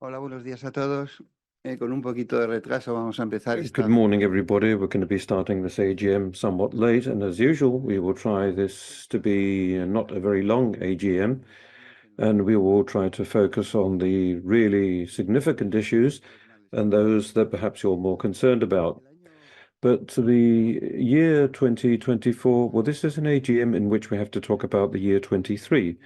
Hola, buenos días a todos. Con un poquito de retraso vamos a empezar Good esta. morning, everybody. We're going to be starting this AGM somewhat late, and as usual, we will try this to be not a very long AGM, and we will try to focus on the really significant issues and those that perhaps you're more concerned about. But the year 2024, well, this is an AGM in which we have to talk about the year 23.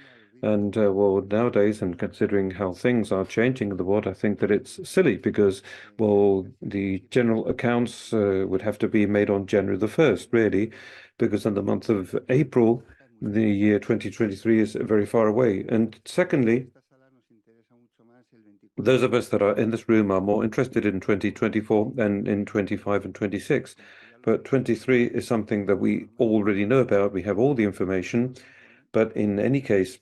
And well, nowadays, and considering how things are changing in the world, I think that it's silly because, well, the general accounts would have to be made on January the 1st, really, because in the month of April, the year 2023 is very far away. And secondly, those of us that are in this room are more interested in 2024 than in 25 and 26. But 23 is something that we already know about. We have all the information. But in any case,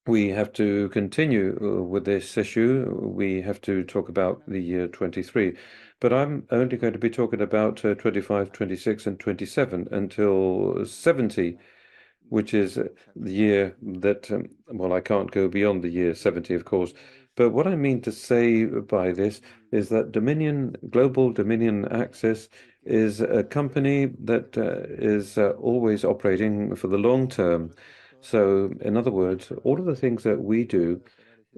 we have to continue with this issue. We have to talk about the year 23. But I'm only going to be talking about 25, 26, and 27 until 70, which is the year that, well, I can't go beyond the year 70, of course. But what I mean to say by this is that Dominion, Global Dominion Access is a company that is always operating for the long term. So, in other words, all of the things that we do,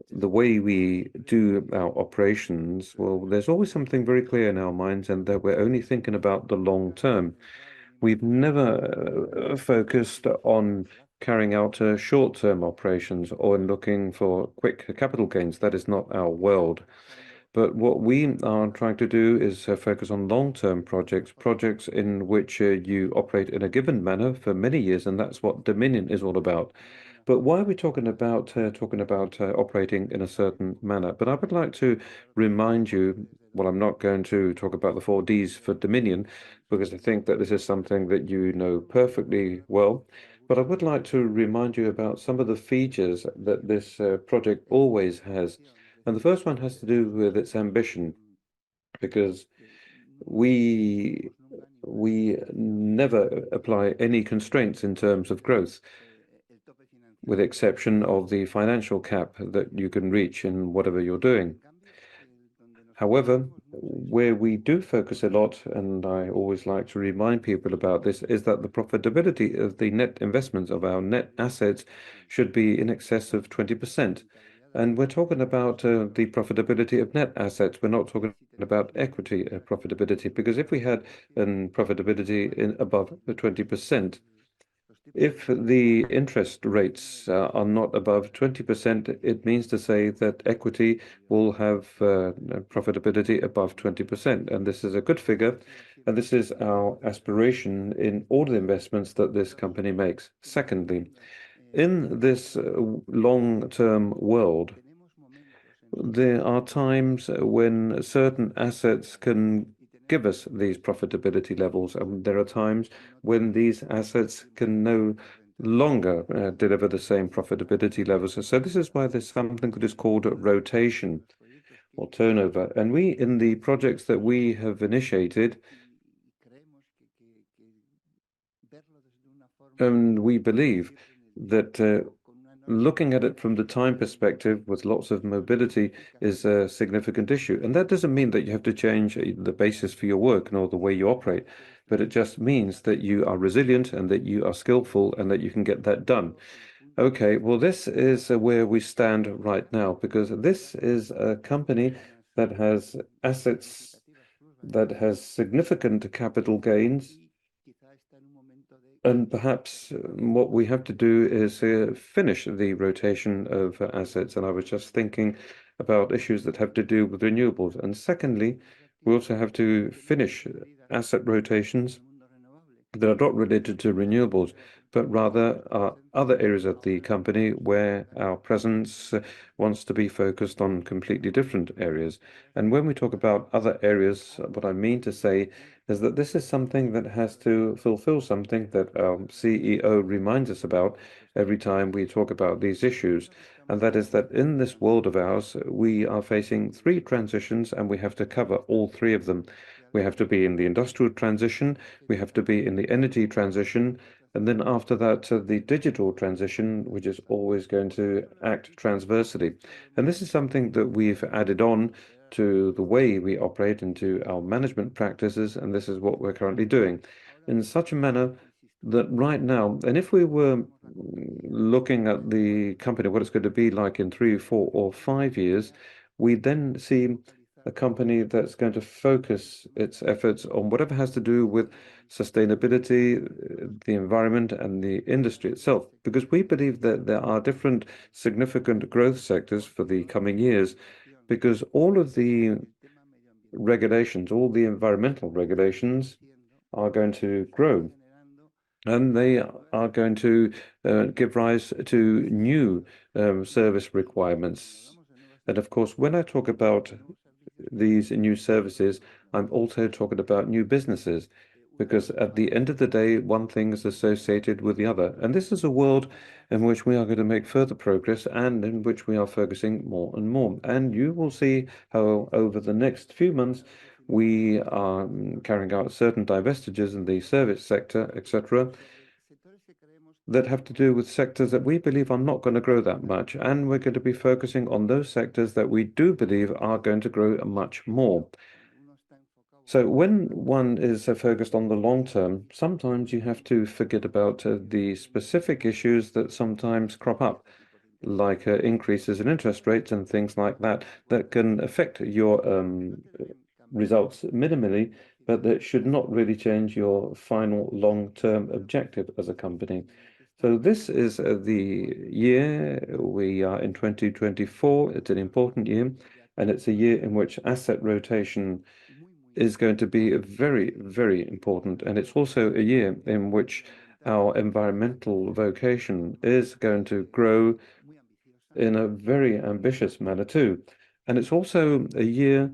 the way we do our operations, well, there's always something very clear in our minds, and that we're only thinking about the long term. We've never focused on carrying out short-term operations or in looking for quick capital gains. That is not our world. But what we are trying to do is focus on long-term projects, projects in which you operate in a given manner for many years, and that's what Dominion is all about. But why are we talking about operating in a certain manner? But I would like to remind you, well, I'm not going to talk about the 4Ds for Dominion because I think that this is something that you know perfectly well. But I would like to remind you about some of the features that this project always has. And the first one has to do with its ambition, because we we never apply any constraints in terms of growth, with the exception of the financial cap that you can reach in whatever you're doing. However, where we do focus a lot, and I always like to remind people about this, is that the profitability of the net investments of our net assets should be in excess of 20%. And we're talking about the profitability of net assets. We're not talking about equity profitability, because if we had profitability above the 20%, if the interest rates are not above 20%, it means to say that equity will have profitability above 20%. And this is a good figure. And this is our aspiration in all the investments that this company makes. Secondly, in this long-term world, there are times when certain assets can give us these profitability levels, and there are times when these assets can no longer deliver the same profitability levels. So this is why there's something that is called rotation or turnover. And we, in the projects that we have initiated, and we believe that looking at it from the time perspective with lots of mobility is a significant issue. And that doesn't mean that you have to change the basis for your work nor the way you operate, but it just means that you are resilient and that you are skillful and that you can get that done. Okay, well, this is where we stand right now, because this is a company that has assets, that has significant capital gains. And perhaps what we have to do is finish the rotation of assets. And I was just thinking about issues that have to do with renewables. And secondly, we also have to finish asset rotations that are not related to renewables, but rather are other areas of the company where our presence wants to be focused on completely different areas. And when we talk about other areas, what I mean to say is that this is something that has to fulfill something that our CEO reminds us about every time we talk about these issues. And that is that in this world of ours, we are facing three transitions and we have to cover all three of them. We have to be in the industrial transition, we have to be in the energy transition, And then after that, the digital transition, which is always going to act transversely. And this is something that we've added on to the way we operate into our management practices, and this is what we're currently doing in such a manner that right now, and if we were looking at the company, what it's going to be like in 3, 4, or 5 years, we then see a company that's going to focus its efforts on whatever has to do with sustainability, the environment, and the industry itself, because we believe that there are different significant growth sectors for the coming years, because all of the regulations, all the environmental regulations are going to grow and they are going to give rise to new service requirements. And of course, when I talk about these new services, I'm also talking about new businesses, because at the end of the day, one thing is associated with the other. And this is a world in which we are going to make further progress and in which we are focusing more and more. And you will see how over the next few months, we are carrying out certain divestitures in the service sector, etc., that have to do with sectors that we believe are not going to grow that much. And we're going to be focusing on those sectors that we do believe are going to grow much more. So when one is focused on the long term, sometimes you have to forget about the specific issues that sometimes crop up, like increases in interest rates and things like that, that can affect your results minimally, but that should not really change your final long-term objective as a company. So this is the year we are in 2024. It's an important year, and it's a year in which asset rotation is going to be very, very important. And it's also a year in which our environmental vocation is going to grow in a very ambitious manner too. And it's also a year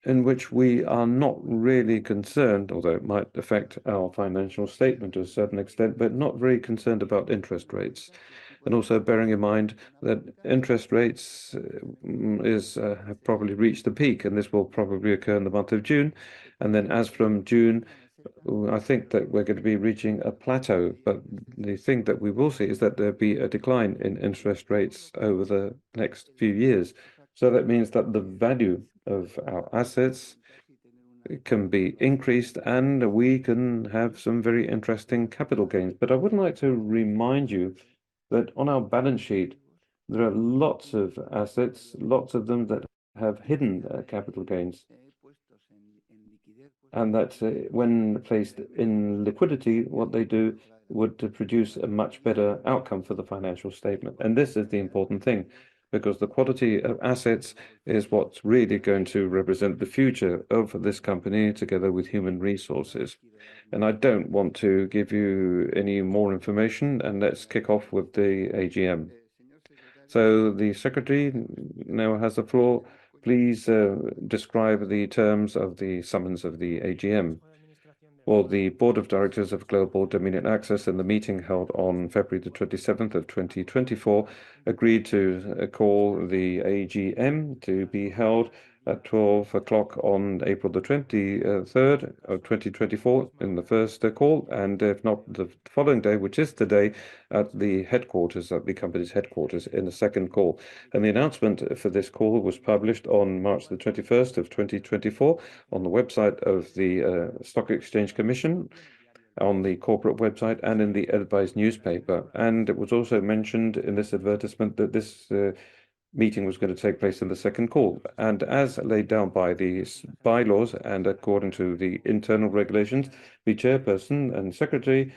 in which we are not really concerned, although it might affect our financial statement to a certain extent, but not very concerned about interest rates. And also bearing in mind that interest rates have probably reached the peak, and this will probably occur in the month of June. And then as from June, I think that we're going to be reaching a plateau. But the thing that we will see is that there'll be a decline in interest rates over the next few years. So that means that the value of our assets can be increased and we can have some very interesting capital gains. But I would like to remind you that on our balance sheet, there are lots of assets, lots of them that have hidden capital gains. And that when placed in liquidity, what they do would to produce a much better outcome for the financial statement. And this is the important thing, because the quality of assets is what's really going to represent the future of this company together with human resources. And I don't want to give you any more information, and let's kick off with the AGM. So the secretary now has the floor. Please describe the terms of the summons of the AGM. Well, the Board of Directors of Global Dominion Access in the meeting held on February the 27th of 2024 agreed to call the AGM to be held at 12 o'clock on April the 23rd of 2024 in the first call, and if not the following day, which is today, at the headquarters, at the company's headquarters in the second call. And the announcement for this call was published on March the 21st of 2024 on the website of the Stock Exchange Commission, on the corporate website, and in the advised newspaper. And it was also mentioned in this advertisement that this meeting was going to take place in the second call. And as laid down by the bylaws and according to the internal regulations, the chairperson and secretary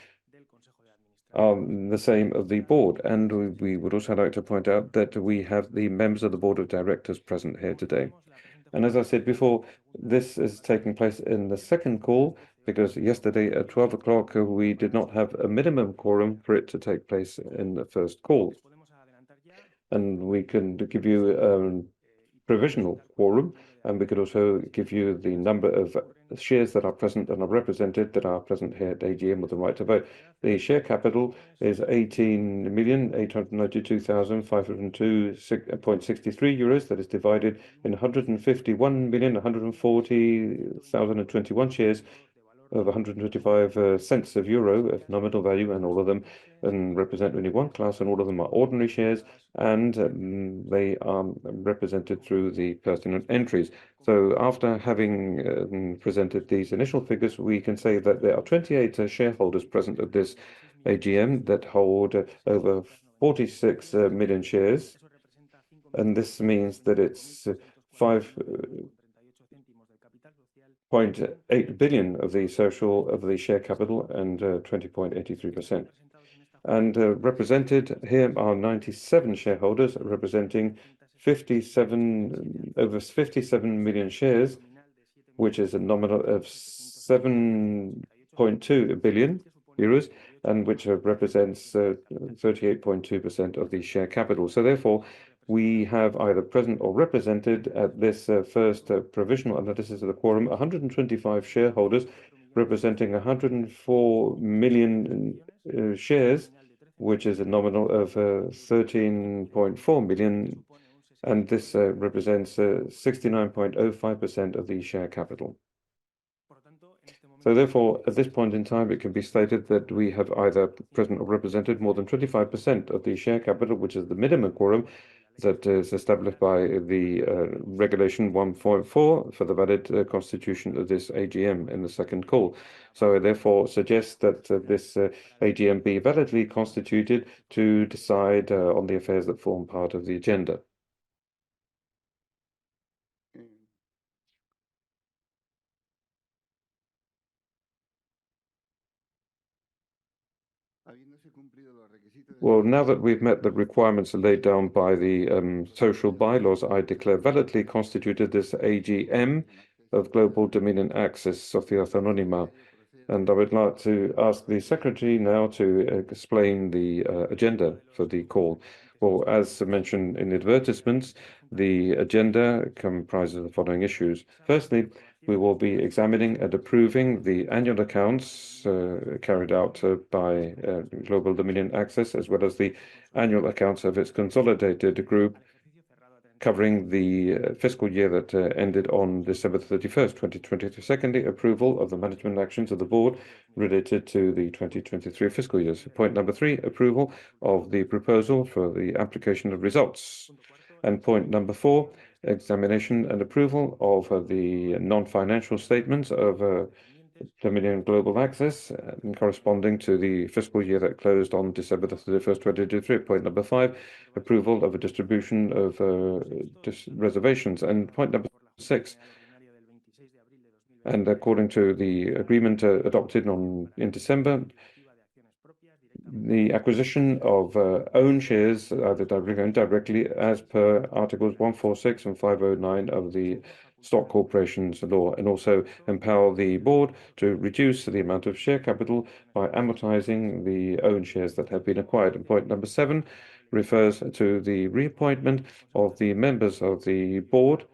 are the same of the board. And we would also like to point out that we have the members of the board of directors present here today. And as I said before, this is taking place in the second call because yesterday at 12 o'clock we did not have a minimum quorum for it to take place in the first call. And we can give you provisional quorum, and we could also give you the number of shares that are present and are represented that are present here at AGM with the right to vote. The share capital is 18,892,502.63 euros. That is divided in 151,140,021 shares of 125 cents of euro of nominal value, and all of them represent only one class, and all of them are ordinary shares, and they are represented through the pertinent entries. So after having presented these initial figures, we can say that there are 28 shareholders present at this AGM that hold over 46 million shares, and this means that it's 5.8 billion of the share capital and 20.83%. And represented here are 97 shareholders representing over 57 million shares, which is a nominal of 7.2 billion euros, and which represents 38.2% of the share capital. So therefore, we have either present or represented at this first provisional analysis of the quorum 125 shareholders representing 104 million shares, which is a nominal of 13.4 million, and this represents 69.05% of the share capital. So therefore, at this point in time, it can be stated that we have either present or represented more than 25% of the share capital, which is the minimum quorum that is established by the Regulation 1.4 for the valid constitution of this AGM in the second call. So I therefore suggest that this AGM be validly constituted to decide on the affairs that form part of the agenda. Well, now that we've met the requirements laid down by the social bylaws, I declare validly constituted this AGM of Global Dominion Access Sociedad Anónima. And I would like to ask the secretary now to explain the agenda for the call. Well, as mentioned in the advertisements, the agenda comprises the following issues. Firstly, we will be examining and approving the annual accounts carried out by Global Dominion Access, as well as the annual accounts of its consolidated group, covering the fiscal year that ended on December 31st, 2022. Secondly, approval of the management actions of the board related to the 2023 fiscal years. Point number 3, approval of the proposal for the application of results. And point number 4, examination and approval of the non-financial statements of Dominion Global Access corresponding to the fiscal year that closed on December 31st, 2023. Point number 5, approval of a distribution of reservations. And point number 6, and according to the agreement adopted in December, the acquisition of own shares, either directly or indirectly, as per Articles 146 and 509 of the Stock Corporations Law, and also empower the board to reduce the amount of share capital by amortizing the own shares that have been acquired. And point number 7 refers to the reappointment of the members of the board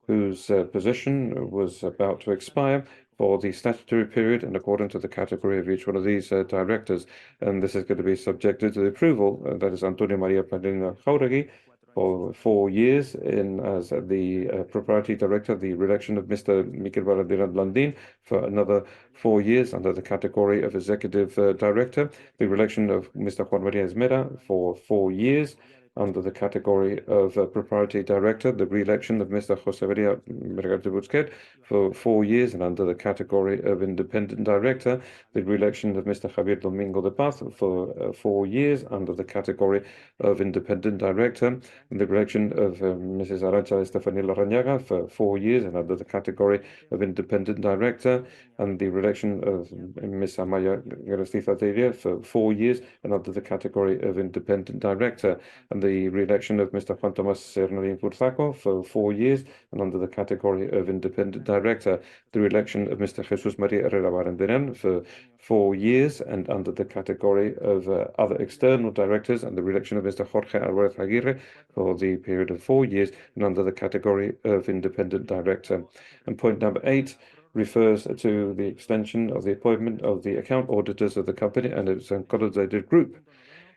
whose position was about to expire for the statutory period and according to the category of each one of these directors. And this is going to be subjected to the approval, that is Antonio María Padrino Jauregui, for 4 years as the proprietary director, the re-election of Mr. Miquel Barandiaran Blandín for another 4 years under the category of executive director, the re-election of Mr. Juan María Esmera for 4 years under the category of proprietary director, the re-election of Mr. José María Mercado de Busquet for 4 years, and under the category of independent director, the re-election of Mr. Javier Domingo de Paz for 4 years under the category of independent director, and the re-election of Mrs. Arantxa Estefanía Larrañaga for 4 years and under the category of independent director, and the re-election of Ms. Amaya Garestiza Delia for 4 years and under the category of independent director, and the re-election of Mr. Juan Tomás Hernandín Furzaco for 4 years and under the category of independent director, the re-election of Mr. Jesús María Herrera Barandiaran for 4 years and under the category of other external directors, and the re-election of Mr. Jorge Álvarez Aguirre for the period of 4 years and under the category of independent director. And point number 8 refers to the extension of the appointment of the account auditors of the company and its consolidated group.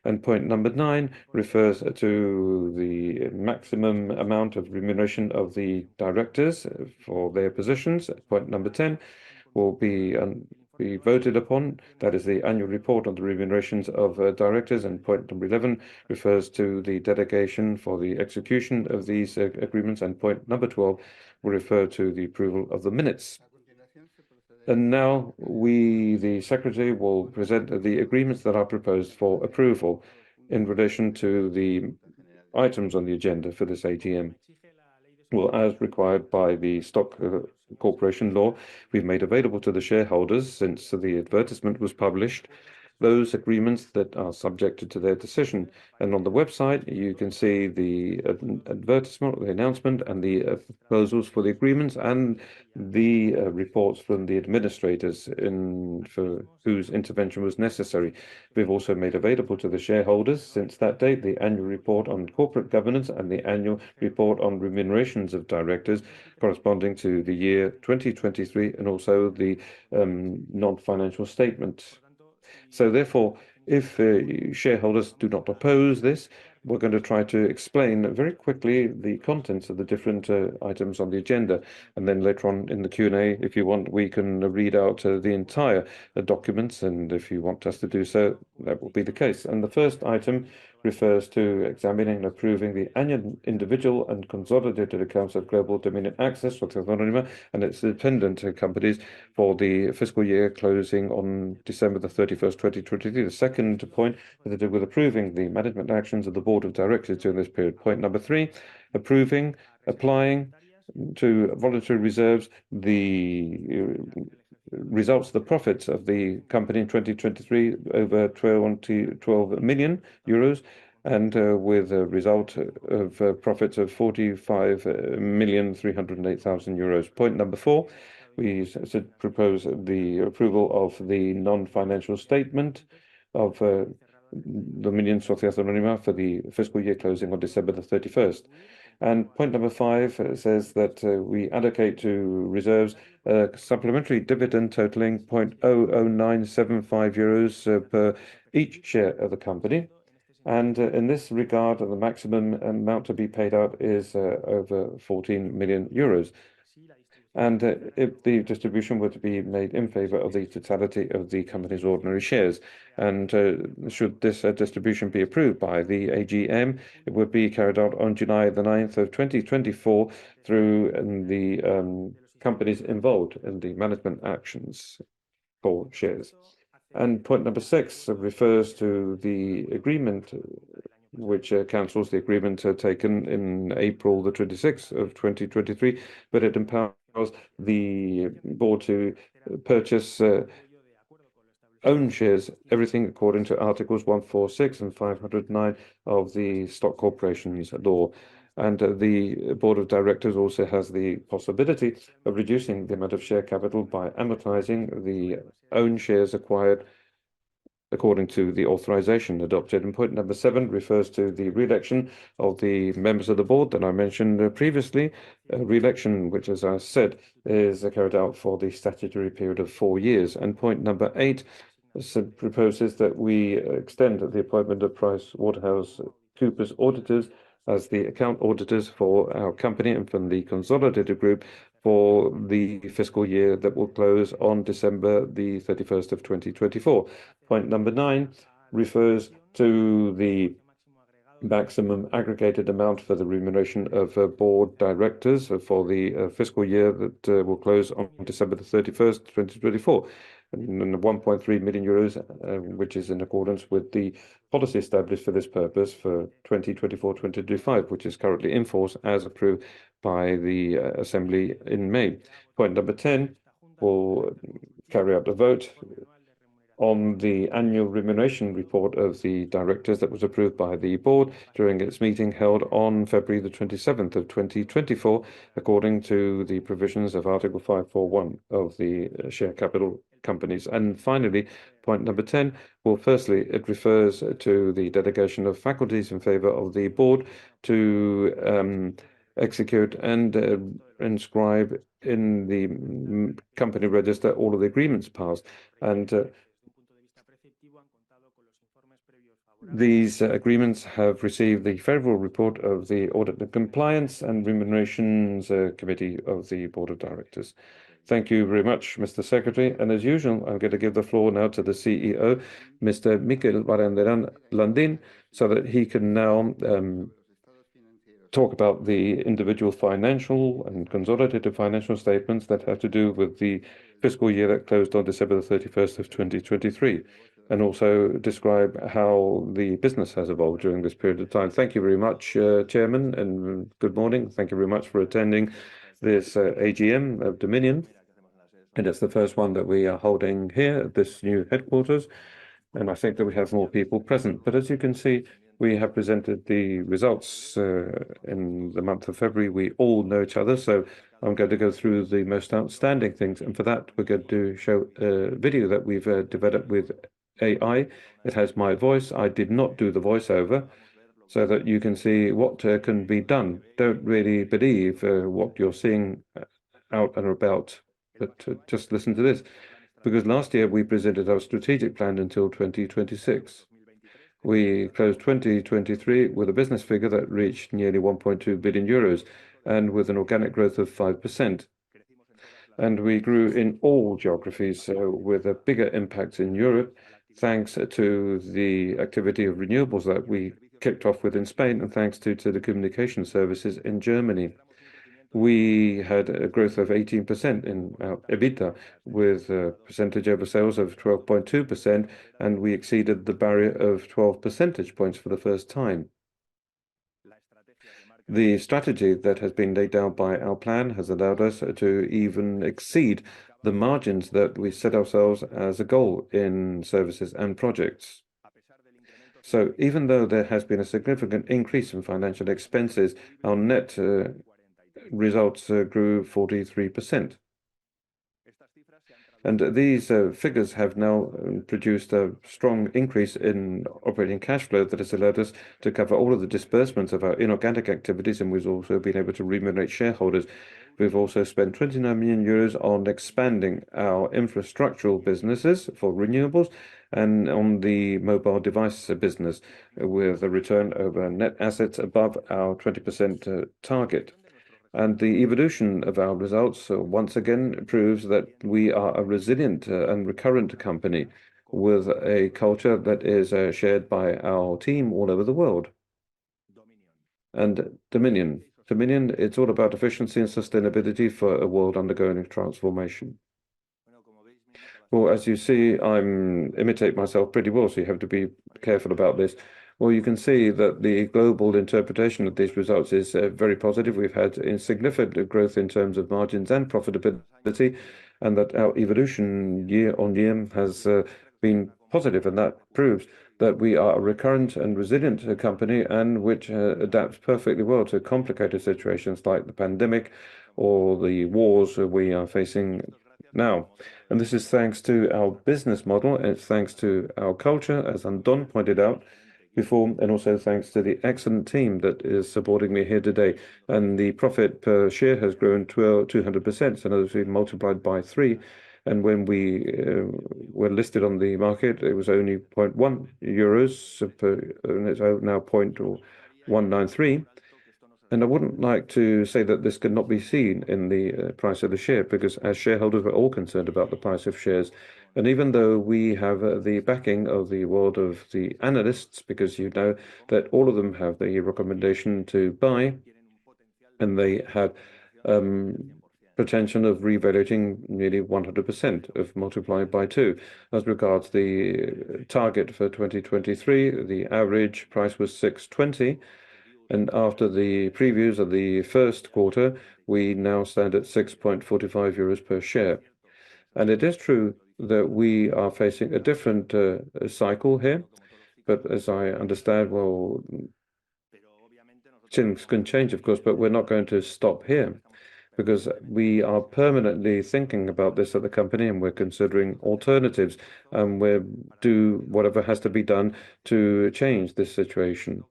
And point number 9 refers to the maximum amount of remuneration of the directors for their positions. Point number 10 will be be voted upon. That is the annual report on the remunerations of directors, and point number 11 refers to the delegation for the execution of these agreements, and point number 12 will refer to the approval of the minutes. And now the Secretary, will present the agreements that are proposed for approval in relation to the items on the agenda for this AGM. Well, as required by the Stock Corporation Law, we've made available to the shareholders, since the advertisement was published, those agreements that are subjected to their decision. And on the website, you can see the advertisement, the announcement, and the proposals for the agreements, and the reports from the administrators for whose intervention was necessary. We've also made available to the shareholders, since that date, the annual report on corporate governance and the annual report on remunerations of directors corresponding to the year 2023, and also the non-financial statement. So therefore, if shareholders do not oppose this, we're going to try to explain very quickly the contents of the different items on the agenda. And then later on in the Q&A, if you want, we can read out the entire documents. And if you want us to do so, that will be the case. And the first item refers to examining and approving the annual individual and consolidated accounts of Global Dominion Access and its dependent companies for the fiscal year closing on December the 31st, 2023. The second point has to do with approving the management actions of the Board of Directors during this period. Point number 3, applying to voluntary reserves the results of the profits of the company in 2023 over 12 million euros, and with a result of profits of 45,308,000 euros. Point number 4, we propose the approval of the non-financial statement of Dominion Sociedad Anónima for the fiscal year closing on December the 31st. And point number 5 says that we allocate to reserves a supplementary dividend totaling 0.00975 euros per each share of the company. And in this regard, the maximum amount to be paid out is over 14 million euros. And if the distribution were to be made in favor of the totality of the company's ordinary shares, and should this distribution be approved by the AGM, it would be carried out on July the 9th of 2024 through the companies involved in the management actions for shares. And point number 6 refers to the agreement which cancels the agreement taken in April the 26th of 2023, but it empowers the board to purchase own shares, everything according to Articles 146 and 509 of the Stock Corporation's Law. And the Board of Directors also has the possibility of reducing the amount of share capital by amortizing the own shares acquired according to the authorization adopted. And point number 7 refers to the re-election of the members of the board that I mentioned previously. Re-election, which, as I said, is carried out for the statutory period of 4 years. And point number 8 proposes that we extend the appointment of PricewaterhouseCoopers auditors as the account auditors for our company and from the consolidated group for the fiscal year that will close on December the 31st of 2024. Point number 9 refers to the maximum aggregated amount for the remuneration of board directors for the fiscal year that will close on December the 31st, 2024. And 1.3 million euros, which is in accordance with the policy established for this purpose for 2024-2025, which is currently in force as approved by the Assembly in May. Point number 10 will carry out a vote on the annual remuneration report of the directors that was approved by the board during its meeting held on February the 27th of 2024, according to the provisions of Article 541 of the share capital companies. And finally, point number 10, well, firstly, it refers to the delegation of faculties in favor of the board to execute and inscribe in the company register all of the agreements passed. And these agreements have received the favorable report of the Audit and Compliance and Remunerations Committee of the Board of Directors. Thank you very much, Mr. Secretary. And as usual, I'm going to give the floor now to the CEO, Mr. Mikel Barandiaran Landin, so that he can now talk about the individual financial and consolidated financial statements that have to do with the fiscal year that closed on December the 31st of 2023, and also describe how the business has evolved during this period of time. Thank you very much, Chairman, and good morning. Thank you very much for attending this AGM of Dominion. And it's the first one that we are holding here at this new headquarters. And I think that we have more people present. But as you can see, we have presented the results in the month of February. We all know each other, so I'm going to go through the most outstanding things. And for that, we're going to show a video that we've developed with AI. It has my voice. I did not do the voiceover, so that you can see what can be done. Don't really believe what you're seeing out and about, but just listen to this. Because last year we presented our strategic plan until 2026. We closed 2023 with a business figure that reached nearly 1.2 billion euros and with an organic growth of 5%. And we grew in all geographies with a bigger impact in Europe, thanks to the activity of renewables that we kicked off with in Spain and thanks to telecommunication services in Germany. We had a growth of 18% in our EBITDA with a percentage over sales of 12.2%, and we exceeded the barrier of 12 percentage points for the first time. The strategy that has been laid down by our plan has allowed us to even exceed the margins that we set ourselves as a goal in services and projects. So even though there has been a significant increase in financial expenses, our net results grew 43%. And these figures have now produced a strong increase in operating cash flow that has allowed us to cover all of the disbursements of our inorganic activities, and we've also been able to remunerate shareholders. We've also spent 29 million euros on expanding our infrastructural businesses for renewables and on the mobile device business, with a return over net assets above our 20% target. And the evolution of our results once again proves that we are a resilient and recurrent company with a culture that is shared by our team all over the world. And Dominion, it's all about efficiency and sustainability for a world undergoing transformation. Well, as you see, I'm imitate myself pretty well, so you have to be careful about this. Well, you can see that the global interpretation of these results is very positive. We've had significant growth in terms of margins and profitability, and that our evolution year on year has been positive, and that proves that we are a recurrent and resilient company and which adapts perfectly well to complicated situations like the pandemic or the wars we are facing now. And this is thanks to our business model, and it's thanks to our culture, as Andon pointed out before, and also thanks to the excellent team that is supporting me here today. And the profit per share has grown 200%, so that we've multiplied by 3. And when we were listed on the market, it was only 0.1 euros per, and it's now 0.193. And I wouldn't like to say that this could not be seen in the price of the share, because as shareholders, we're all concerned about the price of shares. And even though we have the backing of the world of the analysts, because you know that all of them have the recommendation to buy, and they have potential of revaluating nearly 100% of multiplied by 2. As regards the target for 2023, the average price was 6.20. And after the previews of the first quarter, we now stand at 6.45 euros per share. And it is true that we are facing a different cycle here, but as I understand, well, things can change, of course, but we're not going to stop here, because we are permanently thinking about this at the company, and we're considering alternatives, and we'll do whatever has to be done to change this situation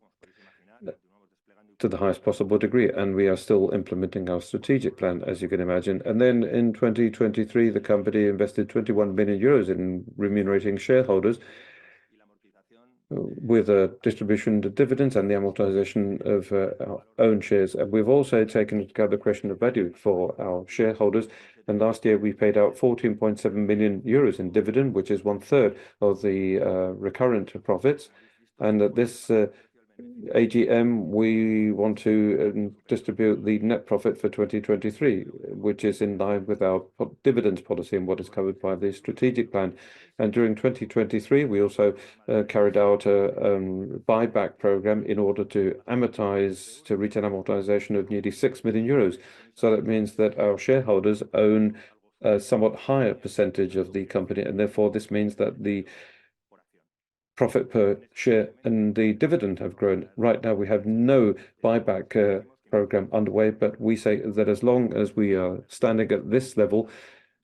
to the highest possible degree. And we are still implementing our strategic plan, as you can imagine. And then in 2023, the company invested 21 million euros in remunerating shareholders with a distribution of dividends and the amortization of our own shares. And we've also taken into account the question of value for our shareholders, And last year we paid out 14.7 million euros in dividend, which is 1/3 of the recurrent profits. And at this AGM, we want to distribute the net profit for 2023, which is in line with our dividends policy and what is covered by the strategic plan. And during 2023, we also carried out a buyback program in order to reach an amortization of nearly 6 million euros. So that means that our shareholders own a somewhat higher percentage of the company, and therefore this means that the profit per share and the dividend have grown. Right now, we have no buyback program underway, but we say that as long as we are standing at this level,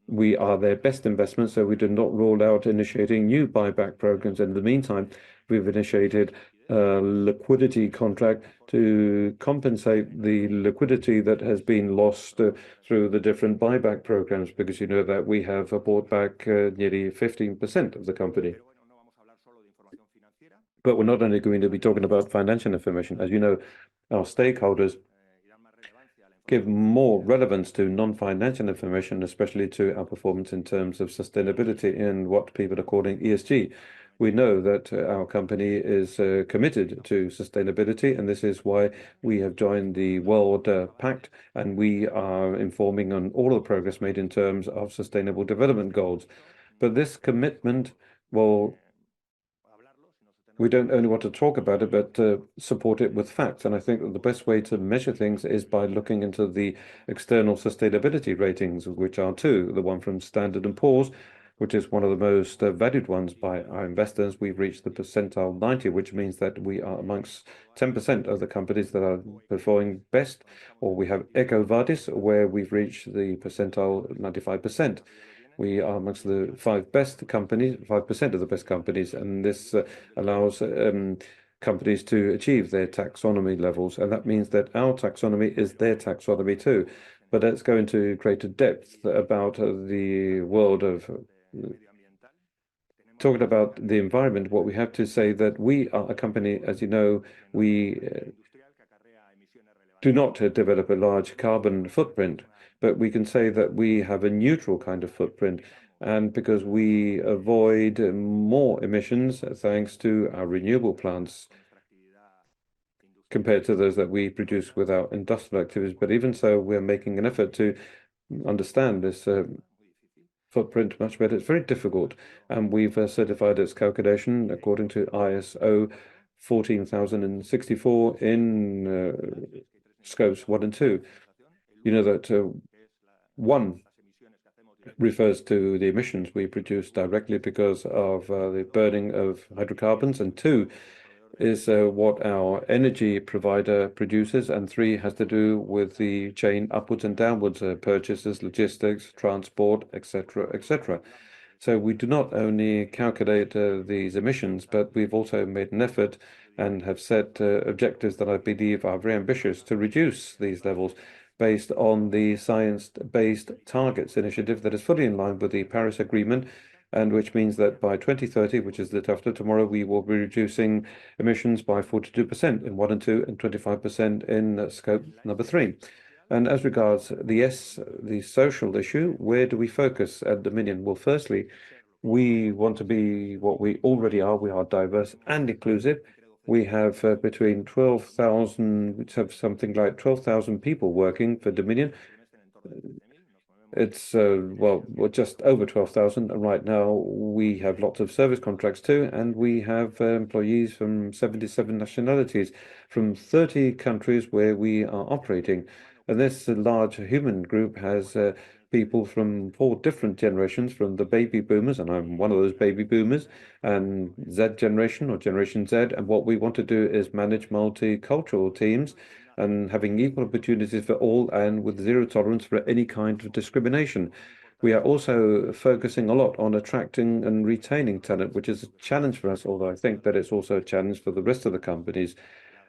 we are their best investment, so we do not rule out initiating new buyback programs. In the meantime, we've initiated a liquidity contract to compensate the liquidity that has been lost through the different buyback programs, because you know that we have bought back nearly 15% of the company. But we're not only going to be talking about financial information. As you know, our stakeholders give more relevance to non-financial information, especially to our performance in terms of sustainability in what people are calling ESG. We know that our company is committed to sustainability, and this is why we have joined the World Pact, and we are informing on all of the progress made in terms of sustainable development goals. But this commitment, well, we don't only want to talk about it, but support it with facts. And I think that the best way to measure things is by looking into the external sustainability ratings, which are two. The one from Standard & Poor's, which is one of the most valued ones by our investors. We've reached the percentile 90, which means that we are amongst 10% of the companies that are performing best. Or we have EcoVadis, where we've reached the percentile 95%. We are amongst the 5% of the best companies, and this allows companies to achieve their taxonomy levels. And that means that our taxonomy is their taxonomy too. But let's go into greater depth about the world of talking about the environment. What we have to say that we are a company, as you know, we do not develop a large carbon footprint, but we can say that we have a neutral kind of footprint. And because we avoid more emissions thanks to our renewable plants compared to those that we produce with our industrial activities. But even so, we're making an effort to understand this footprint much better. It's very difficult, and we've certified its calculation according to ISO 14064 in scopes 1 and 2. You know that 1 refers to the emissions we produce directly because of the burning of hydrocarbons, and 2 is what our energy provider produces, and 3 has to do with the chain upwards and downwards, purchases, logistics, transport, etc., etc. So we do not only calculate these emissions, but we've also made an effort and have set objectives that I believe are very ambitious to reduce these levels based on the Science-Based Targets initiative that is fully in line with the Paris Agreement, and which means that by 2030, which is the day after tomorrow, we will be reducing emissions by 42% in 1 and 2 and 25% in scope number 3. And as regards the social issue, where do we focus at Dominion? Well, firstly, we want to be what we already are. We are diverse and inclusive. We have between 12,000, we have something like 12,000 people working for Dominion. It's, well, we're just over 12,000. And right now we have lots of service contracts too. And we have employees from 77 nationalities from 30 countries where we are operating. And this large human group has people from 4 different generations, from the baby boomers, and I'm one of those baby boomers, and Z generation or Generation Z. And what we want to do is manage multicultural teams and having equal opportunities for all and with zero tolerance for any kind of discrimination. We are also focusing a lot on attracting and retaining talent, which is a challenge for us, although I think that it's also a challenge for the rest of the companies,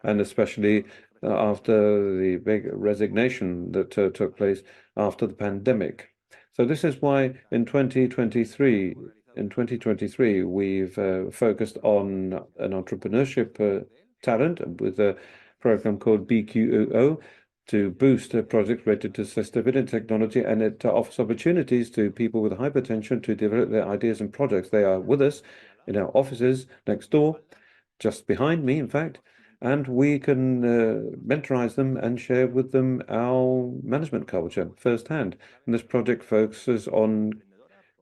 and especially after the big resignation that took place after the pandemic. So this is why in 2023, we've focused on an entrepreneurship talent with a program called BQO, to boost projects related to sustainability technology, and it offers opportunities to people with high potential to develop their ideas and projects. They are with us in our offices next door, just behind me, in fact, and we can mentorize them and share with them our management culture firsthand. And this project focuses on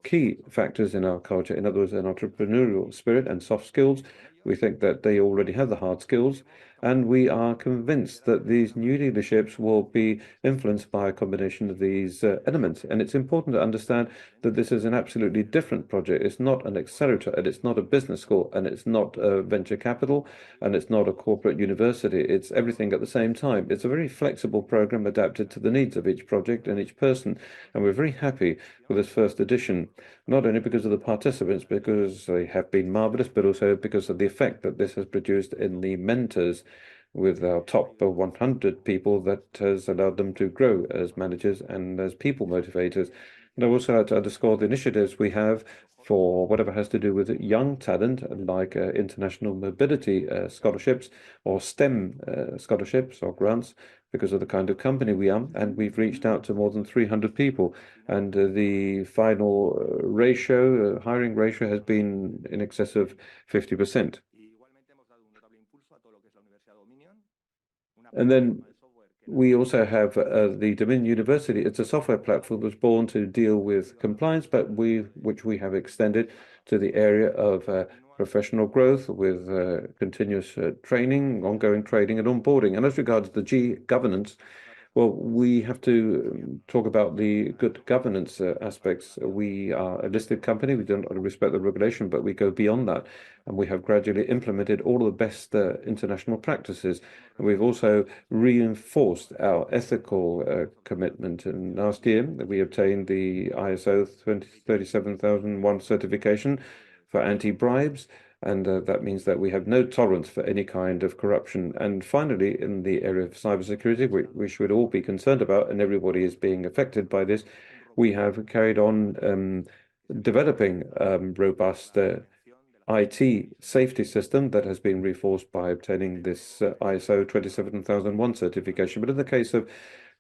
key factors in our culture. In other words, an entrepreneurial spirit and soft skills. We think that they already have the hard skills, and we are convinced that these new leaderships will be influenced by a combination of these elements. And it's important to understand that this is an absolutely different project. It's not an accelerator, and it's not a business school, and it's not a venture capital, and it's not a corporate university. It's everything at the same time. It's a very flexible program adapted to the needs of each project and each person. And we're very happy with this first edition, not only because of the participants, because they have been marvelous, but also because of the effect that this has produced in the mentors with our top 100 people that has allowed them to grow as managers and as people motivators. And I also like to underscore the initiatives we have for whatever has to do with young talent, like international mobility scholarships or STEM scholarships or grants, because of the kind of company we are. And we've reached out to more than 300 people. And the final hiring ratio has been in excess of 50%. And then we also have the Dominion University. It's a software platform that was born to deal with compliance, but which we have extended to the area of professional growth with continuous training, ongoing training and onboarding. And as regards the G governance, well, we have to talk about the good governance aspects. We are a listed company. We don't respect the regulation, but we go beyond that. And we have gradually implemented all of the best international practices. And we've also reinforced our ethical commitment. And last year, we obtained the ISO 37001 certification for anti-bribes. And that means that we have no tolerance for any kind of corruption. And finally, in the area of cybersecurity, we should all be concerned about, and everybody is being affected by this, we have carried on developing robust IT safety system that has been reinforced by obtaining this ISO 27001 certification. But in the case of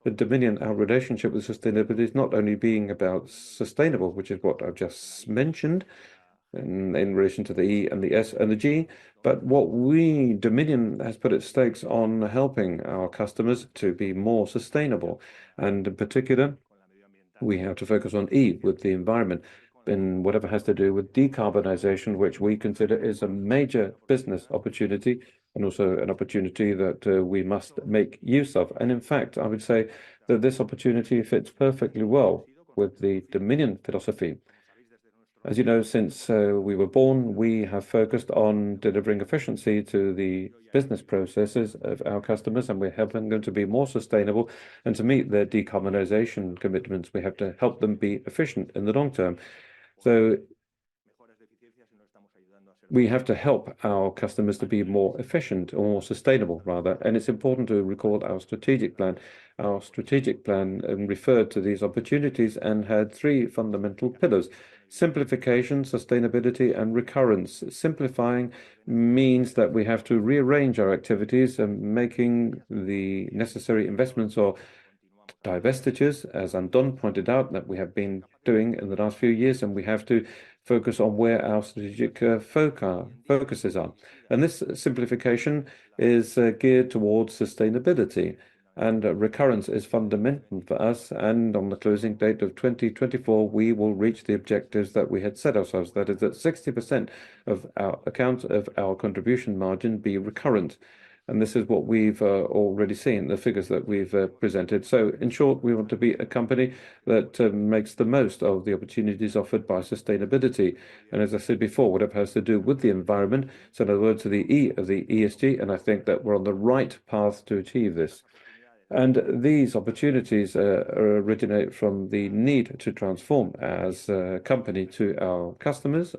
the Dominion, our relationship with sustainability is not only being about sustainable, which is what I've just mentioned, in relation to the E and the S and the G, but Dominion has put its stakes on helping our customers to be more sustainable. And in particular, we have to focus on E with the environment in whatever has to do with decarbonization, which we consider is a major business opportunity and also an opportunity that we must make use of. And in fact, I would say that this opportunity fits perfectly well with the Dominion philosophy. As you know, since we were born, we have focused on delivering efficiency to the business processes of our customers, and we're helping them to be more sustainable and to meet their decarbonization commitments. We have to help them be efficient in the long term. So we have to help our customers to be more efficient or more sustainable, rather. And it's important to recall our strategic plan. Our strategic plan referred to these opportunities and had three fundamental pillars: simplification, sustainability, and recurrence. Simplifying means that we have to rearrange our activities and making the necessary investments or divestitures, as Andon pointed out, that we have been doing in the last few years, and we have to focus on where our strategic focuses are. And this simplification is geared towards sustainability. And recurrence is fundamental for us. And on the closing date of 2024, we will reach the objectives that we had set ourselves. That is, that 60% of our account of our contribution margin be recurrent. And this is what we've already seen, the figures that we've presented. So in short, we want to be a company that makes the most of the opportunities offered by sustainability. And as I said before, whatever has to do with the environment, so in other words, to the E of the ESG, and I think that we're on the right path to achieve this. And these opportunities originate from the need to transform as a company to our customers.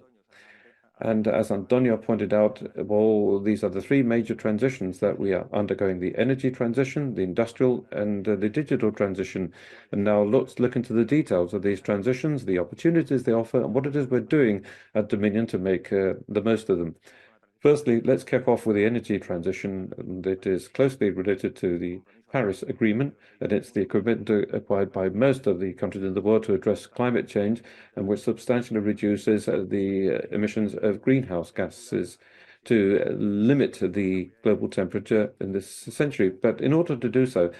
And as Antonio pointed out, well, these are the three major transitions that we are undergoing: the energy transition, the industrial, and the digital transition. And now let's look into the details of these transitions, the opportunities they offer, and what it is we're doing at Dominion to make the most of them. Firstly, let's kick off with the energy transition that is closely related to the Paris Agreement, and it's the equivalent acquired by most of the countries in the world to address climate change, and which substantially reduces the emissions of greenhouse gases to limit the global temperature in this century. But in order to do so,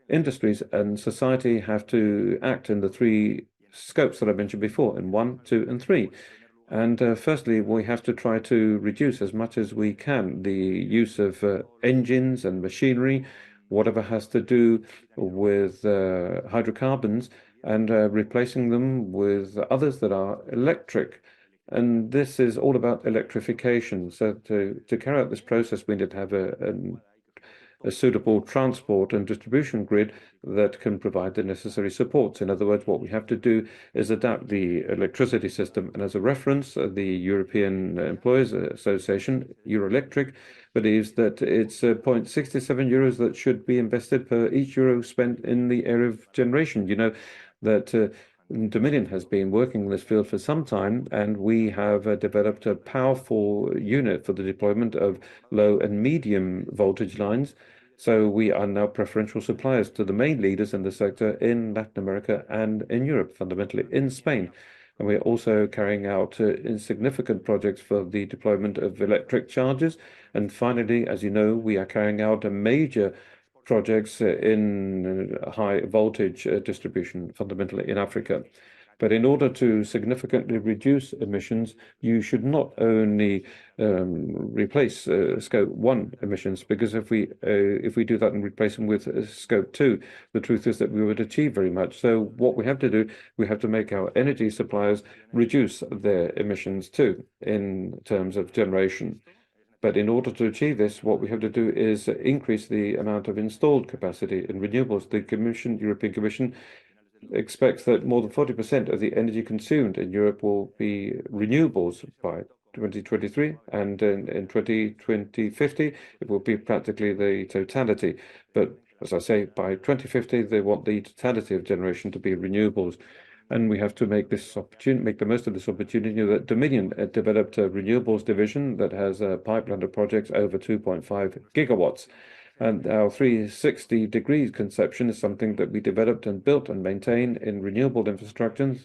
industries and society have to act in the three scopes that I mentioned before, in 1, 2, and 3. And firstly, we have to try to reduce as much as we can the use of engines and machinery, whatever has to do with hydrocarbons, and replacing them with others that are electric. And this is all about electrification. So to carry out this process, we need to have a suitable transport and distribution grid that can provide the necessary supports. In other words, what we have to do is adapt the electricity system. And as a reference, the European Employers Association, Euroelectric, believes that it's 0.67 euros that should be invested per each euro spent in the area of generation. You know that Dominion has been working in this field for some time, and we have developed a powerful unit for the deployment of low and medium voltage lines. So we are now preferential suppliers to the main leaders in the sector in Latin America and in Europe, fundamentally in Spain. And we're also carrying out insignificant projects for the deployment of electric chargers. And finally, as you know, we are carrying out a major projects in high voltage distribution, fundamentally in Africa. But in order to significantly reduce emissions, you should not only replace scope 1 emissions, because if we do that and replace them with scope 2, the truth is that we would achieve very much. So what we have to do, we have to make our energy suppliers reduce their emissions too in terms of generation. But in order to achieve this, what we have to do is increase the amount of installed capacity in renewables. The European Commission, expects that more than 40% of the energy consumed in Europe will be renewables by 2023, and in 2050, it will be practically the totality. But as I say, by 2050, they want the totality of generation to be renewables. And we have to make this opportunity, make the most of this opportunity. You know, that Dominion developed a renewables division that has a pipeline of projects over 2.5 gigawatts. And our 360 degrees conception is something that we developed and built and maintain in renewable infrastructures,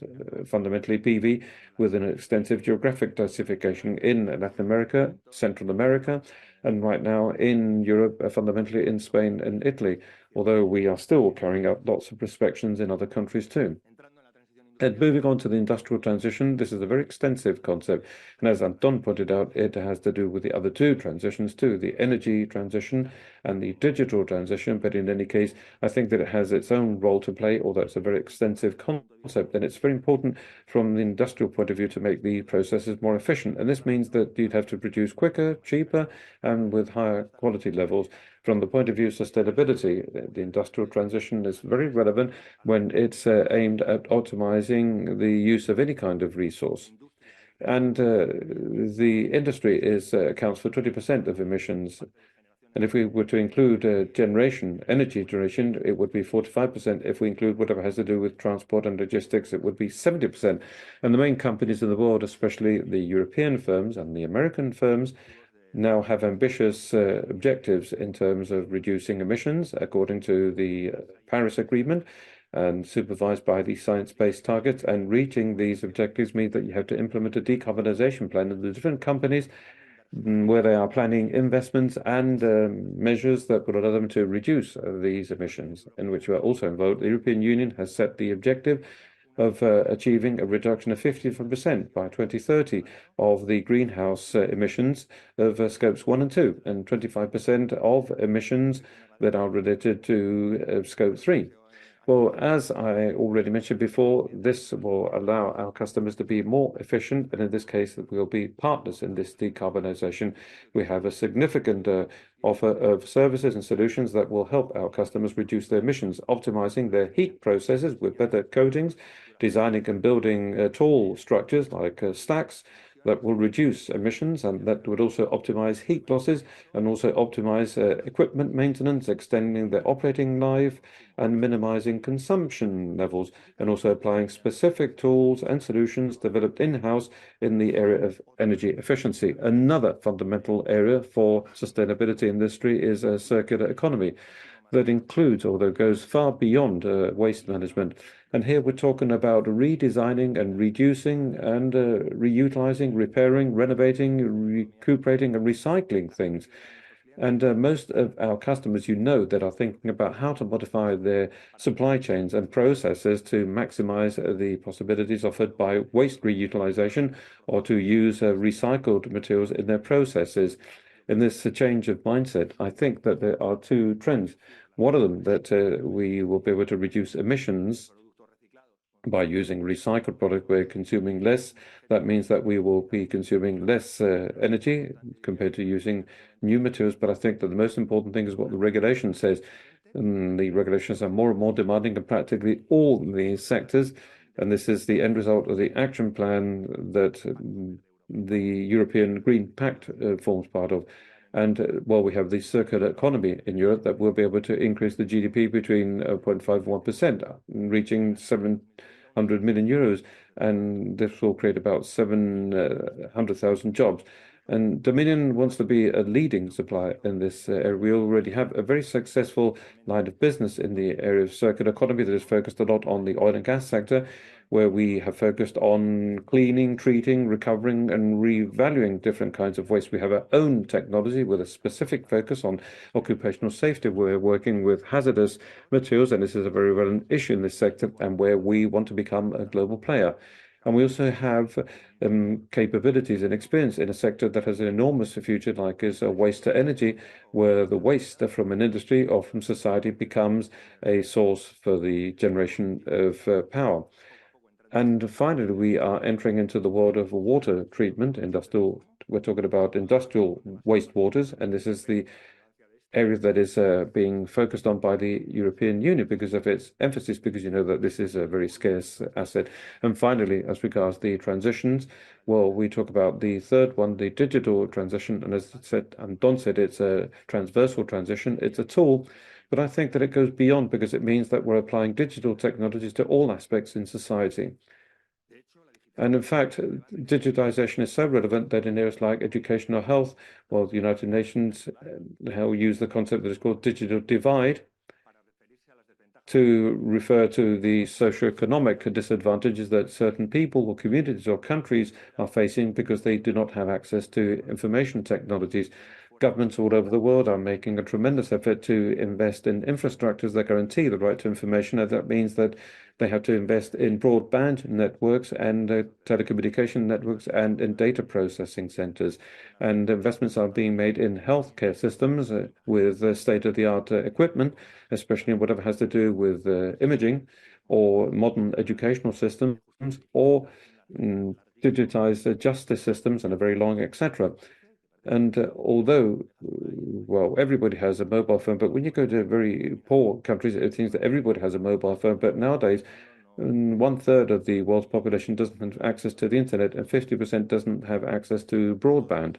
fundamentally PV, with an extensive geographic diversification in Latin America, Central America, and right now in Europe, fundamentally in Spain and Italy, although we are still carrying out lots of prospections in other countries too. And moving on to the industrial transition, this is a very extensive concept. And as Anton pointed out, it has to do with the other two transitions too, the energy transition and the digital transition. But in any case, I think that it has its own role to play, although it's a very extensive concept. And it's very important from the industrial point of view to make the processes more efficient. And this means that you'd have to produce quicker, cheaper, and with higher quality levels. From the point of view of sustainability, the industrial transition is very relevant when it's aimed at optimizing the use of any kind of resource. And the industry accounts for 20% of emissions. And if we were to include energy generation, it would be 45%. If we include whatever has to do with transport and logistics, it would be 70%. And the main companies in the world, especially the European firms and the American firms, now have ambitious objectives in terms of reducing emissions according to the Paris Agreement and supervised by the science-based targets. And reaching these objectives means that you have to implement a decarbonization plan in the different companies where they are planning investments and measures that will allow them to reduce these emissions, in which we are also involved. The European Union has set the objective of achieving a reduction of 50% by 2030 of the greenhouse emissions of scopes 1 and 2, and 25% of emissions that are related to scope 3. Well, as I already mentioned before, this will allow our customers to be more efficient, and in this case, we'll be partners in this decarbonization. We have a significant offer of services and solutions that will help our customers reduce their emissions, optimizing their heat processes with better coatings, designing and building tall structures like stacks that will reduce emissions, and that would also optimize heat losses and also optimize equipment maintenance, extending their operating life and minimizing consumption levels, and also applying specific tools and solutions developed in-house in the area of energy efficiency. Another fundamental area for sustainability industry is a circular economy. that includes or that goes far beyond waste management. And here we're talking about redesigning and reducing and reutilizing, repairing, renovating, recuperating, and recycling things. And most of our customers, that are thinking about how to modify their supply chains and processes to maximize the possibilities offered by waste reutilization or to use recycled materials in their processes. In this change of mindset, I think that there are two trends. One of them that we will be able to reduce emissions by using recycled product, we're consuming less. That means that we will be consuming less energy compared to using new materials. But I think that the most important thing is what the regulation says. And the regulations are more and more demanding in practically all the sectors. And this is the end result of the action plan that the European Green Pact forms part of. And we have the circular economy in Europe that will be able to increase the GDP between 0.5 and 1%, reaching 700 million euros. And this will create about 700,000 jobs. And Dominion wants to be a leading supplier in this area. We already have a very successful line of business in the area of circular economy that is focused a lot on the oil and gas sector, where we have focused on cleaning, treating, recovering, and revaluing different kinds of waste. We have our own technology with a specific focus on occupational safety. We're working with hazardous materials, and this is a very relevant issue in this sector, and where we want to become a global player. And we also have capabilities and experience in a sector that has an enormous future, like is waste to energy, where the waste from an industry or from society becomes a source for the generation of power. And finally, we are entering into the world of water treatment, industrial. We're talking about industrial wastewaters, and this is the area that is being focused on by the European Union because of its emphasis, because that this is a very scarce asset. And finally, as regards the transitions, we talk about the third one, the digital transition. And as I said, and Don said, it's a transversal transition. It's a tool, but I think that it goes beyond because it means that we're applying digital technologies to all aspects in society. And in fact, digitization is so relevant that in areas like education or health, the United Nations now use the concept that is called digital divide to refer to the socioeconomic disadvantages that certain people or communities or countries are facing because they do not have access to information technologies. Governments all over the world are making a tremendous effort to invest in infrastructures that guarantee the right to information. And that means that they have to invest in broadband networks and telecommunication networks and in data processing centers. And investments are being made in healthcare systems with state-of-the-art equipment, especially in whatever has to do with imaging or modern educational systems or digitized justice systems and a very long, etc. And although, everybody has a mobile phone, but when you go to very poor countries, it seems that everybody has a mobile phone. But nowadays, 1/3 of the world's population doesn't have access to the internet, and 50% doesn't have access to broadband.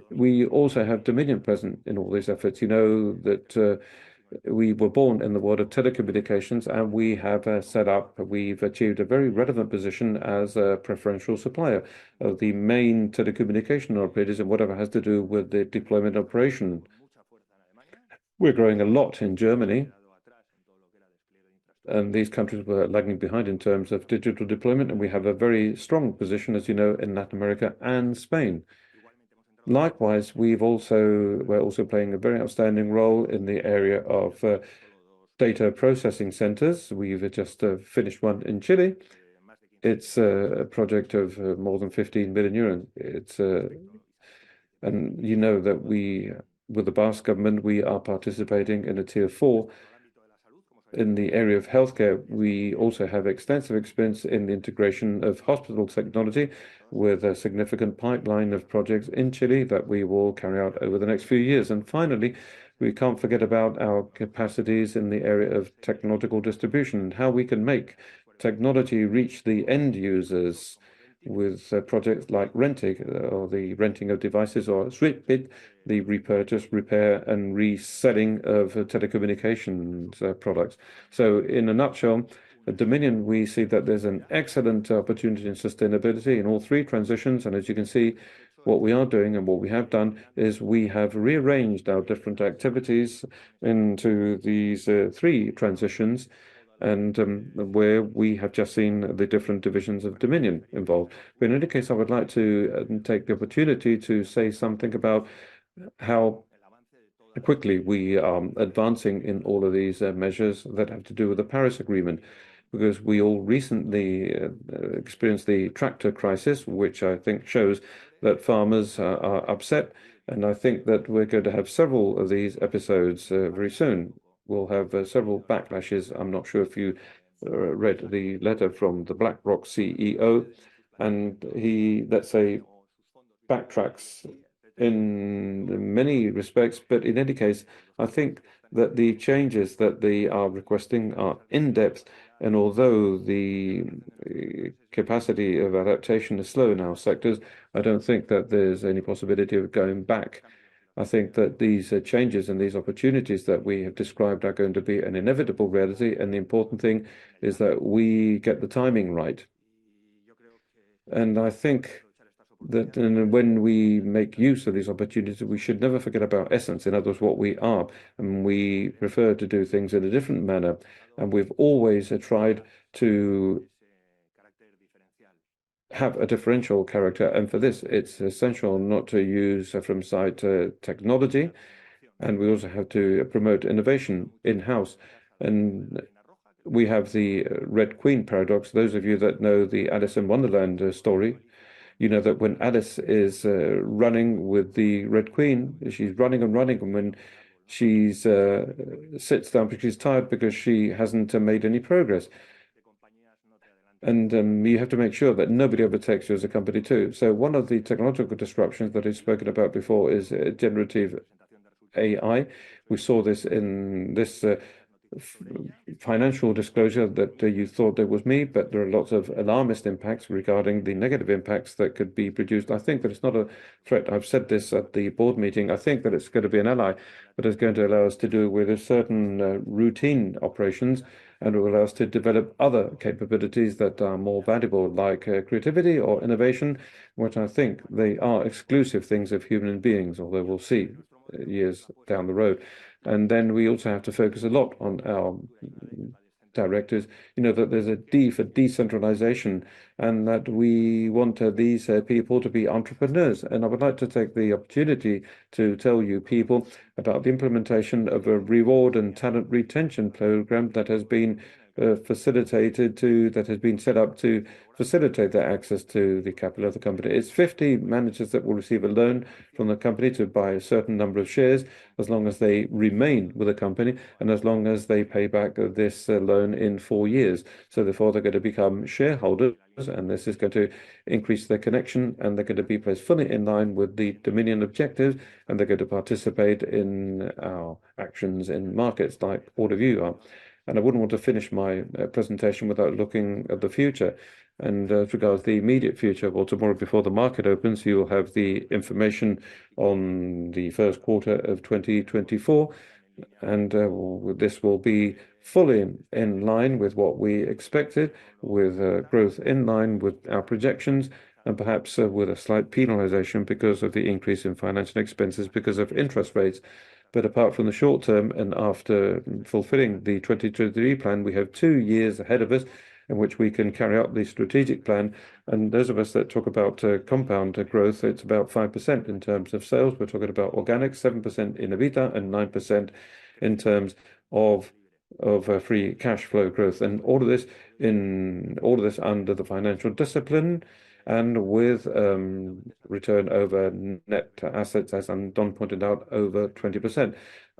We also have Dominion present in all these efforts. That we were born in the world of telecommunications, and we've achieved a very relevant position as a preferential supplier of the main telecommunication operators and whatever has to do with the deployment operation. We're growing a lot in Germany, and these countries were lagging behind in terms of digital deployment, and we have a very strong position, as you know, in Latin America and Spain. Likewise, we're also playing a very outstanding role in the area of data processing centers. We've just finished one in Chile. It's a project of more than 15 million euros. And that with the Basque government, we are participating in a tier 4. In the area of healthcare, we also have extensive experience in the integration of hospital technology with a significant pipeline of projects in Chile that we will carry out over the next few years. And finally, we can't forget about our capacities in the area of technological distribution and how we can make technology reach the end users with projects like renting or the renting of devices, or Switbit, the repurchase, repair, and reselling of telecommunications products. So in a nutshell, at Dominion, we see that there's an excellent opportunity in sustainability in all three transitions. And as you can see, what we are doing and what we have done is we have rearranged our different activities into these three transitions, and where we have just seen the different divisions of Dominion involved. But in any case, I would like to take the opportunity to say something about how quickly we are advancing in all of these measures that have to do with the Paris Agreement, because we all recently experienced the tractor crisis, which I think shows that farmers are upset. And I think that we're going to have several of these episodes very soon. We'll have several backlashes. I'm not sure if you read the letter from the BlackRock CEO, and he, let's say, backtracks in many respects, but in any case, I think that the changes that they are requesting are in depth, and although the capacity of adaptation is slow in our sectors, I don't think that there's any possibility of going back. I think that these changes and these opportunities that we have described are going to be an inevitable reality, and the important thing is that we get the timing right. And I think that when we make use of these opportunities, we should never forget about essence, in other words, what we are. And we prefer to do things in a different manner. And we've always tried to have a differential character. And for this, it's essential not to use from side technology. And we also have to promote innovation in-house. And we have the Red Queen paradox. Those of you that know the Alice in Wonderland story, you know that when Alice is running with the Red Queen, she's running and running, and when she's sits down because she's tired because she hasn't made any progress. And you have to make sure that nobody overtakes you as a company too. So one of the technological disruptions that I've spoken about before is generative AI. We saw this in this financial disclosure that you thought it was me, but there are lots of alarmist impacts regarding the negative impacts that could be produced. I think that it's not a threat. I've said this at the board meeting. I think that it's going to be an ally, but it's going to allow us to do with certain routine operations, and it will allow us to develop other capabilities that are more valuable, like creativity or innovation, which I think they are exclusive things of human beings, although we'll see years down the road. And then we also have to focus a lot on our directors, you know, that there's a D for decentralization, and that we want these people to be entrepreneurs. And I would like to take the opportunity to tell you people about the implementation of a reward and talent retention program that has been that has been set up to facilitate their access to the capital of the company. It's 50 managers that will receive a loan from the company to buy a certain number of shares, as long as they remain with the company and as long as they pay back this loan in 4 years. So therefore, they're going to become shareholders, and this is going to increase their connection, and they're going to be placed fully in line with the Dominion objectives, and they're going to participate in our actions in markets like all of you are. And I wouldn't want to finish my presentation without looking at the future. And as regards the immediate future, well, tomorrow before the market opens, you will have the information on the first quarter of 2024. And this will be fully in line with what we expected, with growth in line with our projections, and perhaps with a slight penalization because of the increase in financial expenses because of interest rates. But apart from the short term, and after fulfilling the 2023 plan, we have 2 years ahead of us in which we can carry out the strategic plan. And those of us that talk about compound growth, it's about 5% in terms of sales. We're talking about organic, 7% in EBITDA, and 9% in terms of free cash flow growth. And all of this under the financial discipline and with return over net assets, as Don pointed out, over 20%.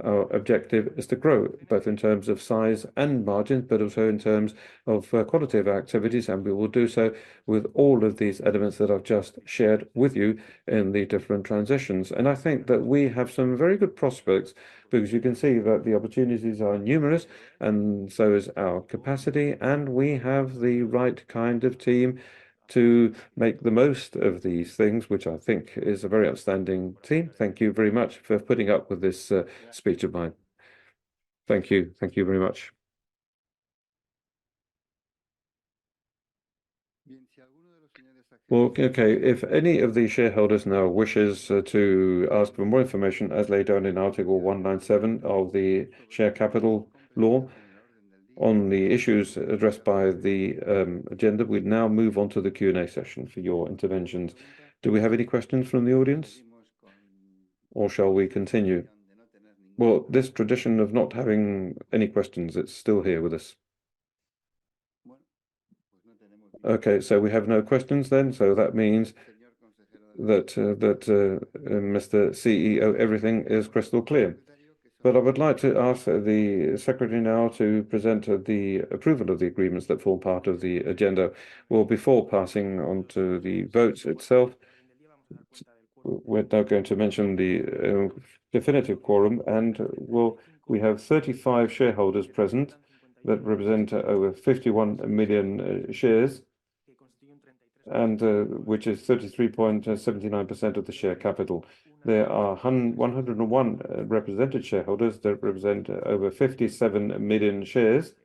Our objective is to grow, both in terms of size and margins, but also in terms of quality of activities, and we will do so with all of these elements that I've just shared with you in the different transitions. And I think that we have some very good prospects, because you can see that the opportunities are numerous, and so is our capacity, and we have the right kind of team to make the most of these things, which I think is a very outstanding team. Thank you very much for putting up with this speech of mine. Thank you. Thank you very much. Well, okay, if any of the shareholders now wishes to ask for more information as laid down in Article 197 of the share capital law on the issues addressed by the agenda, we now move on to the Q&A session for your interventions. Do we have any questions from the audience, or shall we continue? Well, this tradition of not having any questions, it's still here with us. Okay, so we have no questions then, so that means that Mr. CEO, everything is crystal clear. But I would like to ask the Secretary now to present the approval of the agreements that form part of the agenda. Well, before passing on to the votes itself, we're now going to mention the definitive quorum, and we have 35 shareholders present that represent over 51 million shares, and which is 33.79% of the share capital. There are 101 represented shareholders that represent over 57 million shares,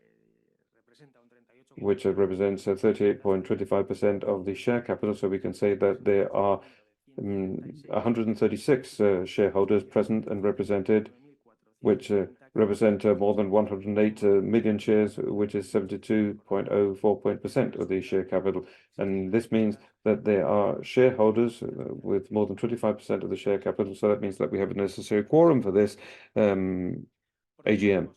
which represents 38.25% of the share capital. So we can say that there are 136 shareholders present and represented, which represent more than 108 million shares, which is 72.04% of the share capital. And this means that there are shareholders with more than 25% of the share capital. So that means that we have a necessary quorum for this AGM in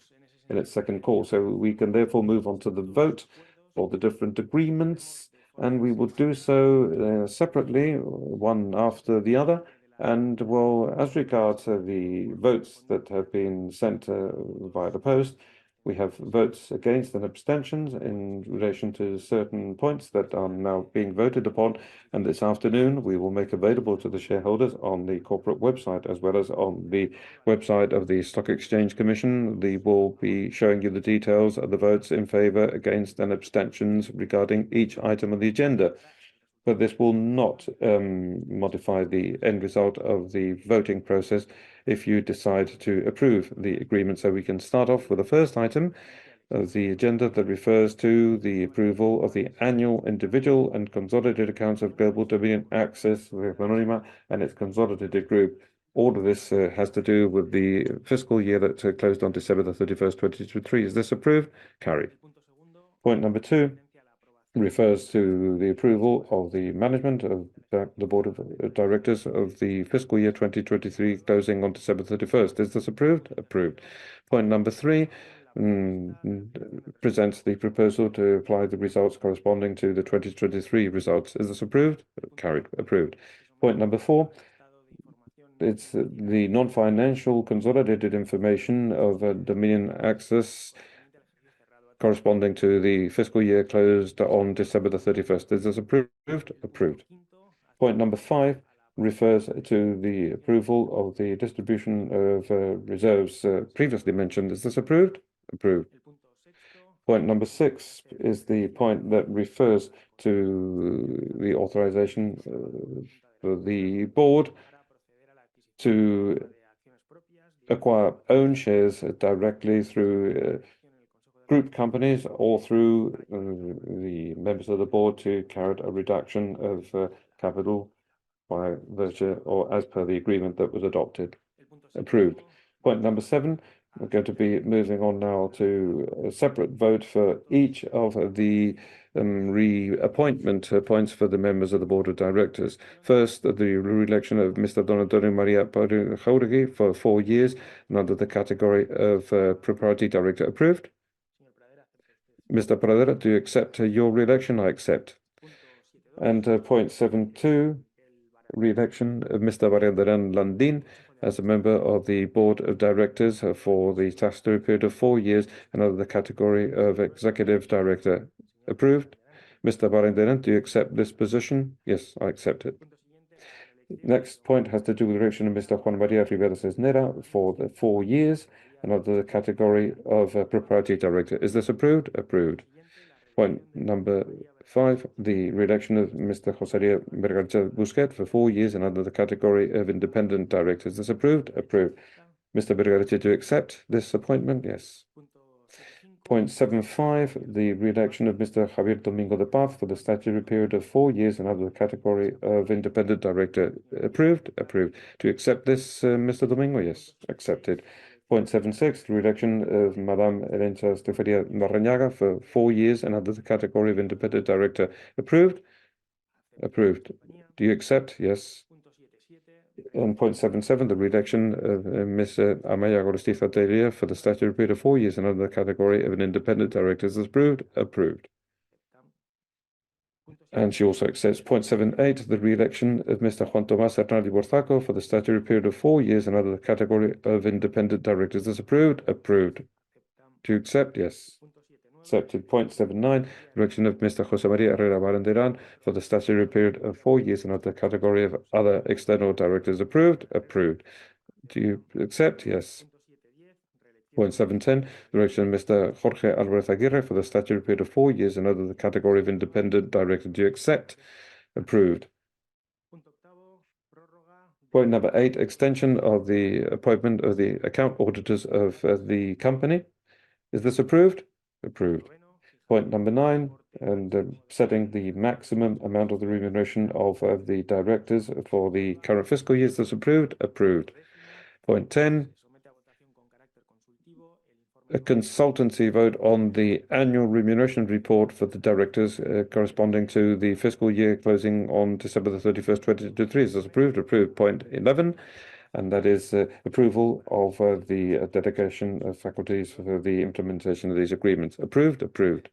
its second call. So we can therefore move on to the vote for the different agreements, and we will do so separately, one after the other. And well, as regards the votes that have been sent via the post, we have votes against and abstentions in relation to certain points that are now being voted upon. And this afternoon, we will make available to the shareholders on the corporate website, as well as on the website of the Stock Exchange Commission. They will be showing you the details of the votes in favor, against, and abstentions regarding each item on the agenda. But this will not modify the end result of the voting process if you decide to approve the agreement. So we can start off with the first item of the agenda that refers to the approval of the annual individual and consolidated accounts of Global Dominion Access Anónima and its consolidated group. All of this has to do with the fiscal year that closed on December the 31st, 2023. Is this approved? Carried. Point number 2 refers to the approval of the management of the Board of Directors of the fiscal year 2023 closing on December 31st. Is this approved? Approved. Point number 3 presents the proposal to apply the results corresponding to the 2023 results. Is this approved? Carried. Approved. Point number 4, it's the non-financial consolidated information of Dominion Access corresponding to the fiscal year closed on December the 31st. Is this approved? Approved. Point number 5 refers to the approval of the distribution of reserves previously mentioned. Is this approved? Approved. Point number 6 is the point that refers to the authorization for the board to acquire own shares directly through group companies or through the members of the board to carry out a reduction of capital by virtue or as per the agreement that was adopted. Approved. Point number 7, we're going to be moving on now to a separate vote for each of the reappointment points for the members of the Board of Directors. First, the re-election of Mr. Don Antonio Maria Jauregui for 4 years and under the category of Propriety Director. Approved. Mr. Pradera, do you accept your re-election? I accept. And point 7.2, re-election of Mr. Barrientarán Landín as a member of the Board of Directors for the statutory period of 4 years and under the category of Executive Director. Approved. Mr. Barrientarán, do you accept this position? Yes, I accept it. Next point has to do with the election of Mr. Juan María Rivera Cisnera for the 4 years and under the category of Propriety Director. Is this approved? Approved. Point number 5, the re-election of Mr. José Berganza Busquet for 4 years and under the category of Independent Director. Is this approved? Approved. Mr. Berganza, do you accept this appointment? Yes. Point 75, the re-election of Mr. Javier Domingo de Paz for the statutory period of 4 years and under the category of independent director. Approved? Approved. Do you accept this, Mr. Domingo? Yes, accepted. Point 76, the re-election of Madame Elena Estefanía Larrañaga for 4 years and under the category of independent director. Approved? Approved. Do you accept? Yes. On point 77, the re-election of Ms. Amaya Gorostiza Delia for the statutory period of 4 years and under the category of an independent director is approved. Approved. And she also accepts point 78, the re-election of Mr. Juan Tomás Hernández Borzaco for the statutory period of 4 years and under the category of independent directors is approved. Approved. Do you accept? Yes. Accepted. Point 79, election of Mr. José María Herrera Barandiarán for the statutory period of 4 years and under the category of other external directors approved. Approved. Do you accept? Yes. Point 710, the election of Mr. Jorge Álvarez Aguirre for the statutory period of 4 years and under the category of independent director. Do you accept? Approved. Point number 8, extension of the appointment of the account auditors of the company. Is this approved? Approved. Point number 9, and setting the maximum amount of the remuneration of the directors for the current fiscal year. Is this approved? Approved. Point 10, a consultancy vote on the annual remuneration report for the directors corresponding to the fiscal year closing on December the 31st, 2023. Is this approved? Approved. Point 11, and that is approval of the dedication of faculties for the implementation of these agreements. Approved? Approved.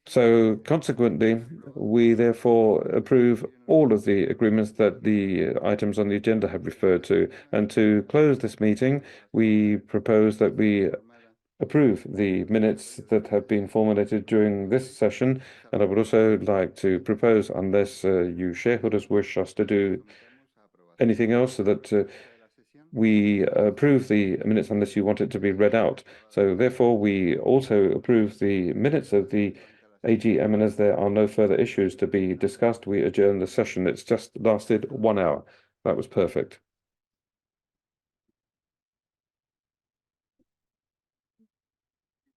So consequently, we therefore approve all of the agreements that the items on the agenda have referred to. And to close this meeting, we propose that we approve the minutes that have been formulated during this session. And I would also like to propose, unless you shareholders wish us to do anything else, so that we approve the minutes unless you want it to be read out. So therefore, we also approve the minutes of the AGM, and as there are no further issues to be discussed, we adjourn the session. It's just lasted 1 hour. That was perfect.